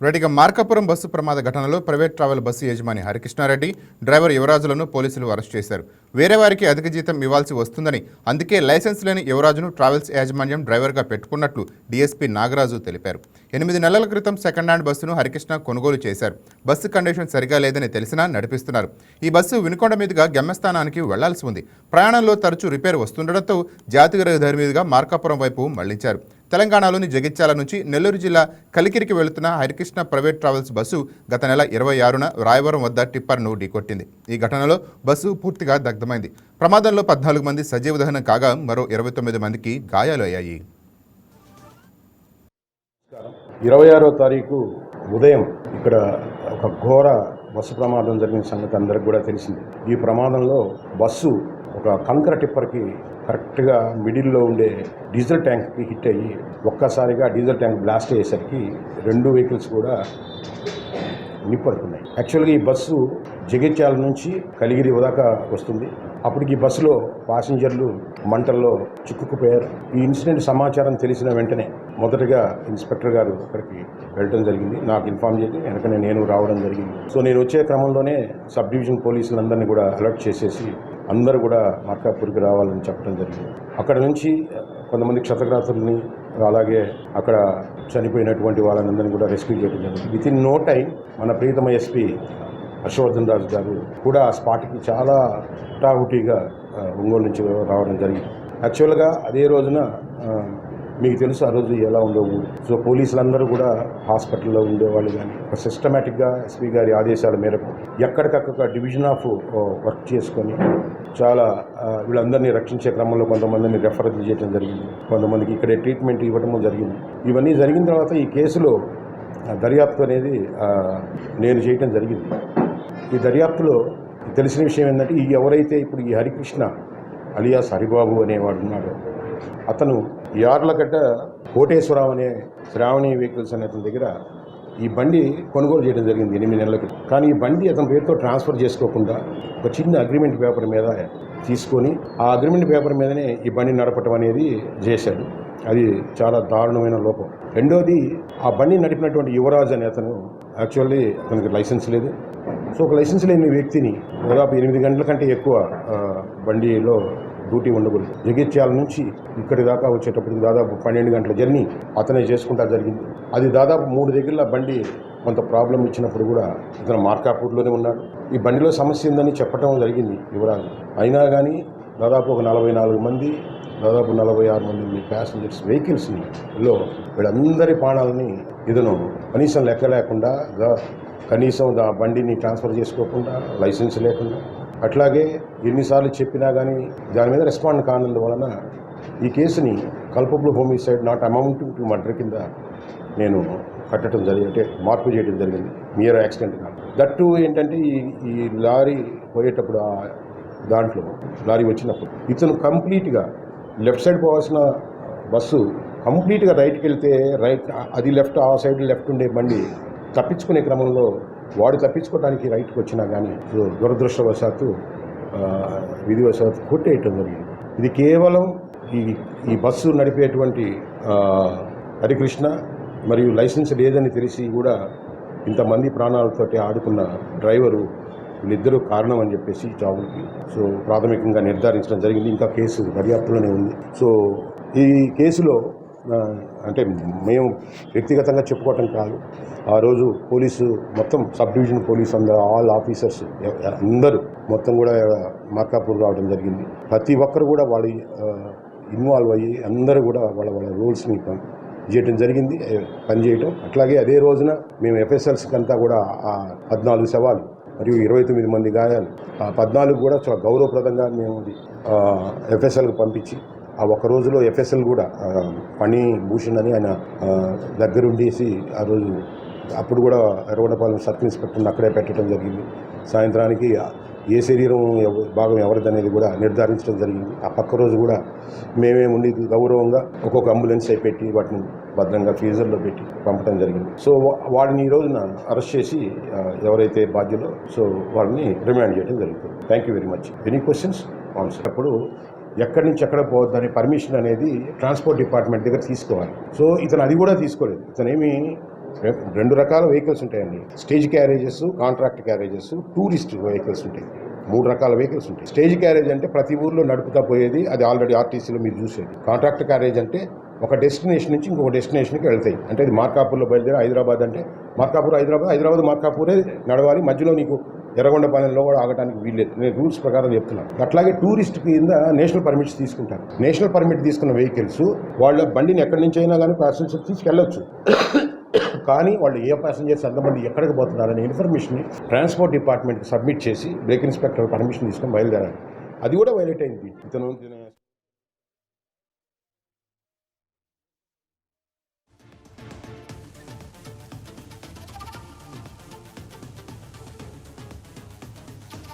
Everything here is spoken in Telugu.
రెడ్డిగా మార్కాపురం బస్సు ప్రమాద ఘటనలో ప్రైవేట్ ట్రావెల్ బస్సు యజమాని హరికృష్ణారెడ్డి, డ్రైవర్ యువరాజులను పోలీసులు అరెస్ట్ చేశారు. వేరే వారికి అధిక జీతం ఇవ్వాల్సి వస్తుందని, అందుకే లైసెన్స్ లేని యువరాజును ట్రావెల్స్ యాజమాన్యం డ్రైవర్గా పెట్టుకున్నట్లు డీఎస్పీ నాగరాజు తెలిపారు. 8 నెలల క్రితం సెకండ్ హ్యాండ్ బస్సును హరికృష్ణ కొనుగోలు చేశారు. బస్సు కండిషన్ సరిగా లేదని తెలిసినా నడిపిస్తున్నారు. ఈ బస్సు వినుకొండ మీదుగా గమ్యస్థానానికి వెళ్లాల్సి ఉంది. ప్రయాణంలో తరచూ రిపేర్ వస్తుండటంతో జాతీయ రహదారి మీదుగా మార్కాపురం వైపు మళ్లించారు. తెలంగాణలోని జగిత్యాల నుంచి నెల్లూరు జిల్లా కలికిరికి వెళుతున్న హరికృష్ణ ప్రైవేట్ ట్రావెల్స్ బస్సు గత నెల 26న రాయవరం వద్ద టిప్పర్ను ఢీకొట్టింది. ఈ ఘటనలో బస్సు పూర్తిగా దగ్ధమైంది. ప్రమాదంలో 14 మంది సజీవ దహనం కాగా మరో 29 మందికి గాయాలు అయ్యాయి. 26వ తారీఖు ఉదయం ఇక్కడ ఒక ఘోర బస్సు ప్రమాదం జరిగిన సంగతి అందరికి కూడా తెలిసింది. ఈ ప్రమాదంలో బస్సు ఒక కంకర టిప్పర్కి కరెక్ట్గా మిడిల్లో ఉండే డీజిల్ ట్యాంక్కి హిట్ అయ్యి ఒక్కసారిగా డీజిల్ ట్యాంక్ బ్లాస్ట్ అయ్యేసరికి 2 వెహికల్స్ కూడా నిప్పడుతున్నాయి. యాక్చువల్గా ఈ బస్సు జగిత్యాల నుంచి కలిగిరి దాకా వస్తుంది. అప్పటికి ఈ బస్సులో ప్యాసింజర్లు మంటల్లో చిక్కుకుపోయారు. ఈ ఇన్సిడెంట్ సమాచారం తెలిసిన వెంటనే మొదటగా ఇన్స్పెక్టర్ గారు అక్కడికి వెళ్ళడం జరిగింది. నాకు ఇన్ఫార్మ్ చేసి వెనకనే నేను రావడం జరిగింది. సో నేను వచ్చే క్రమంలోనే సబ్ డివిజన్ పోలీసులందరినీ కూడా అలర్ట్ చేసేసి అందరూ కూడా మార్కాపూర్కి రావాలని చెప్పడం జరిగింది. అక్కడ నుంచి కొంతమంది క్షతగాత్రుల్ని అలాగే అక్కడ చనిపోయినటువంటి వాళ్ళందరినీ కూడా రెస్క్యూ చేయడం జరిగింది. విత్ ఇన్ నో టైం మన ప్రీతమ ఎస్పీ హర్షవర్ధన్ రాజు గారు కూడా ఆ స్పాట్కి చాలా హుటాహుటీగా ఒంగోలు నుంచి రావడం జరిగింది. యాక్చువల్గా అదే రోజున మీకు తెలుసు ఆ రోజు ఎలా ఉండవు. సో పోలీసులందరూ కూడా హాస్పిటల్లో ఉండేవాళ్ళు. కానీ ఒక సిస్టమేటిక్గా ఎస్పీ గారి ఆదేశాల మేరకు ఎక్కడికక్కడ డివిజన్ ఆఫ్ వర్క్ చేసుకొని చాలా వీళ్ళందరినీ రక్షించే క్రమంలో కొంతమందిని రెఫర్ చేయడం జరిగింది. కొంతమందికి ఇక్కడే ట్రీట్మెంట్ ఇవ్వడం జరిగింది. ఇవన్నీ జరిగిన తర్వాత ఈ కేసులో దర్యాప్తు అనేది నేను చేయటం జరిగింది. ఈ దర్యాప్తులో తెలిసిన విషయం ఏంటంటే ఎవరైతే ఇప్పుడు ఈ హరికృష్ణ అలియాస్ హరిబాబు అనేవాడు ఉన్నాడో అతను యార్లగడ్డ కోటేశ్వరరావు అనే శ్రావణి వెహికల్స్ అనే అతని దగ్గర ఈ బండి కొనుగోలు చేయడం జరిగింది 8 నెలలకి. కానీ ఈ బండి అతని పేరుతో ట్రాన్స్ఫర్ చేసుకోకుండా ఒక చిన్న అగ్రిమెంట్ పేపర్ మీద తీసుకొని ఆ అగ్రిమెంట్ పేపర్ మీదనే ఈ బండి నడపటం అనేది చేశాడు. అది చాలా దారుణమైన లోపం. రెండోది ఆ బండి నడిపినటువంటి యువరాజ్ అనే అతను యాక్చువల్లీ అతనికి లైసెన్స్ లేదు. సో ఒక లైసెన్స్ లేని వ్యక్తిని దాదాపు 8 గంటల కంటే ఎక్కువ బండిలో డ్యూటీ ఉండకూడదు. జగిత్యాల నుంచి ఇక్కడి దాకా వచ్చేటప్పటికి దాదాపు 12 గంటల జర్నీ అతనే చేసుకుంటా జరిగింది. అది దాదాపు 3 దగ్గర బండి కొంత ప్రాబ్లం ఇచ్చినప్పుడు కూడా ఇతను మార్కాపూర్లోనే ఉన్నాడు. ఈ బండిలో సమస్య ఉందని చెప్పడం జరిగింది యువరాజు. అయినా కానీ దాదాపు ఒక 44 మంది దాదాపు 46 మంది ప్యాసింజర్స్ వెహికల్స్లో వీళ్ళందరి ప్రాణాలని ఇతను కనీసం లెక్క లేకుండా కనీసం బండిని ట్రాన్స్ఫర్ చేసుకోకుండా లైసెన్స్ లేకుండా అట్లాగే ఎన్నిసార్లు చెప్పినా కానీ దాని మీద రెస్పాండ్ కానందువలన ఈ కేసుని culpable homicide not amounting to murder కింద నేను కట్టడం అంటే మార్పు చేయడం జరిగింది. మియర్ యాక్సిడెంట్ కాదు. దట్టు ఏంటంటే ఈ లారీ పోయేటప్పుడు దాంట్లో లారీ వచ్చినప్పుడు ఇతను కంప్లీట్గా లెఫ్ట్ సైడ్ పోవాల్సిన బస్సు కంప్లీట్గా రైట్కి వెళ్తే రైట్ అది లెఫ్ట్ ఆ సైడ్ లెఫ్ట్ ఉండే బండి తప్పించుకునే క్రమంలో వాడు తప్పించుకోవడానికి రైట్కి వచ్చినా కానీ దురదృష్టవశాత్తు విధివశాత్తు కొట్టేయటం జరిగింది. ఇది కేవలం ఈ బస్సు నడిపేటువంటి హరికృష్ణ మరియు లైసెన్స్ లేదని తెలిసి కూడా ఇంతమంది ప్రాణాలతోటి ఆడుకున్న డ్రైవరు వీళ్ళిద్దరూ కారణం అని చెప్పేసి చావులకి సో ప్రాథమికంగా నిర్ధారించడం జరిగింది. ఇంకా కేసు దర్యాప్తులోనే ఉంది. సో ఈ కేసులో అంటే మేము వ్యక్తిగతంగా చెప్పుకోవటం కాదు, ఆ రోజు పోలీసు మొత్తం సబ్ డివిజన్ పోలీసు అందరూ ఆల్ ఆఫీసర్స్ అందరూ మొత్తం కూడా మార్కాపూర్ రావడం జరిగింది. ప్రతి ఒక్కరు కూడా వాళ్ళు ఇన్వాల్వ్ అయ్యి అందరూ కూడా వాళ్ళ రోల్స్ని చేయటం జరిగింది, పనిచేయటం. అట్లాగే అదే రోజున మేము ఎఫ్ఎస్ఎల్స్కి అంతా కూడా 14 శవాలు మరియు 29 మంది గాయాలు 14 కూడా చాలా గౌరవప్రదంగా మేము ఎఫ్ఎస్ఎల్కి పంపించి ఆ ఒక్క రోజులో ఎఫ్ఎస్ఎల్ కూడా పని భూషణ్ అని ఆయన దగ్గరుండేసి ఆ రోజు అప్పుడు కూడా ఎర్రగొండపాలెం సర్కిల్ ఇన్స్పెక్టర్ని అక్కడే పెట్టడం జరిగింది. సాయంత్రానికి ఏ శరీరం భాగం ఎవరిది అనేది కూడా నిర్ధారించడం జరిగింది. ఆ పక్క రోజు కూడా మేమే ఉండి గౌరవంగా ఒక్కొక్క అంబులెన్స్ అయి పెట్టి వాటిని భద్రంగా ఫ్రీజర్లో పెట్టి పంపడం జరిగింది. సో వాడిని ఈ రోజున అరెస్ట్ చేసి ఎవరైతే బాధ్యులో సో వారిని రిమాండ్ చేయడం జరుగుతుంది. Thank you very much. Any questions answer. అప్పుడు ఎక్కడి నుంచి ఎక్కడ పోవద్దని పర్మిషన్ అనేది ట్రాన్స్పోర్ట్ డిపార్ట్మెంట్ దగ్గర తీసుకోవాలి. సో ఇతను అది కూడా తీసుకోలేదు. ఇతనేమి రెండు రకాల వెహికల్స్ ఉంటాయండి. Stage carriages, contract carriages, tourist vehicles ఉంటాయి. 3 రకాల వెహికల్స్ ఉంటాయి. స్టేజ్ క్యారేజ్ అంటే ప్రతి ఊర్లో నడుపుతా పోయేది, అది ఆల్రెడీ ఆర్టీసీలో మీరు చూసేది. కాంట్రాక్ట్ క్యారేజ్ అంటే ఒక డెస్టినేషన్ నుంచి ఇంకొక డెస్టినేషన్కి వెళ్తాయి. అంటే అది మార్కాపూర్లో బయలుదేరి హైదరాబాద్ అంటే మార్కాపూర్ హైదరాబాద్ మార్కాపూరే నడవాలి. మధ్యలో నీకు ఎర్రగొండపాలెంలో కూడా ఆగడానికి వీల్లేదు. నేను రూల్స్ ప్రకారం చెప్తున్నాను. అట్లాగే టూరిస్ట్ కింద నేషనల్ పర్మిట్స్ తీసుకుంటారు. నేషనల్ పర్మిట్ తీసుకున్న వెహికల్స్ వాళ్ళ బండిని ఎక్కడి నుంచి అయినా కానీ ప్యాసింజర్స్ తీసుకెళ్ళొచ్చు. కానీ వాళ్ళు ఏ ప్యాసింజర్స్ ఎంతమంది ఎక్కడికి పోతున్నారనే ఇన్ఫర్మేషన్ని ట్రాన్స్పోర్ట్ డిపార్ట్మెంట్కి సబ్మిట్ చేసి బ్రేక్ ఇన్స్పెక్టర్ పర్మిషన్ తీసుకొని బయలుదేరాలి. అది కూడా వైలేట్ అయింది. ఇతను